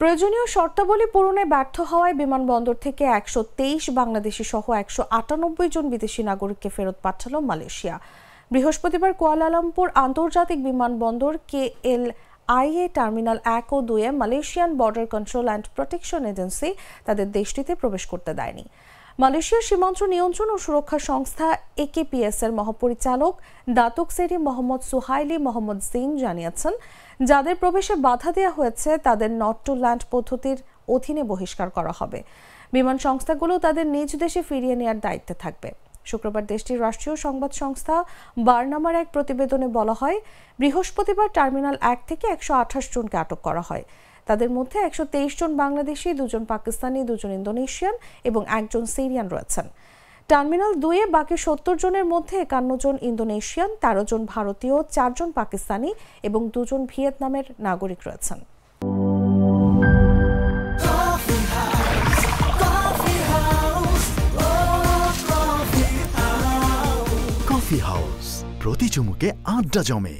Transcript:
প্রয়োজনীয় শর্তাবলী পূরণে ব্যর্থ হওয়ায় বিমানবন্দর থেকে ১২৩ বাংলাদেশি সহ ১৯৮ জন বিদেশি নাগরিককে ফেরত পাঠালো মালয়েশিয়া। বৃহস্পতিবার কুয়ালালামপুর আন্তর্জাতিক বিমানবন্দর KLIA টার্মিনাল ১ ও ২ এ Malaysian border control and protection agency তাদের দেশটিতে প্রবেশ করতে দেয়নি। মালয়েশিয়ার সীমান্ত নিয়ন্ত্রণ ও সুরক্ষা সংস্থা AKPS এর মহাপরিচালক দাতুক সেরি মোহাম্মদ সুহাইলি মোহাম্মদ জিন জানিয়েছেন, যাদের প্রবেশে বাধা দেওয়া হয়েছে তাদের নট টু ল্যান্ড পদ্ধতির অধীনে বহিষ্কার করা হবে। বিমান সংস্থাগুলো তাদের নিজ দেশে ফিরিয়ে নেওয়ার দায়িত্বে থাকবে। শুক্রবার দেশটির রাষ্ট্রীয় সংবাদ সংস্থা বার্নামার এক প্রতিবেদনে বলা হয়, বৃহস্পতিবার টার্মিনাল ১ থেকে ১২৮ জনকে আটক করা হয়। তাদের মধ্যে ১২৩ জন বাংলাদেশি, ২ জন পাকিস্তানি, ২ জন ইন্দোনেশিয়ান এবং ১ জন সিরিয়ান রয়েছেন। টার্মিনাল ২ এ বাকি ৭০ জনের মধ্যে ৫১ জন ইন্দোনেশিয়ান, ১৩ জন ভারতীয়, ৪ জন পাকিস্তানি এবং ২ জন ভিয়েতনামের নাগরিক রয়েছেন। কফি হাউস, প্রতি চুমুকে আড্ডা জমে।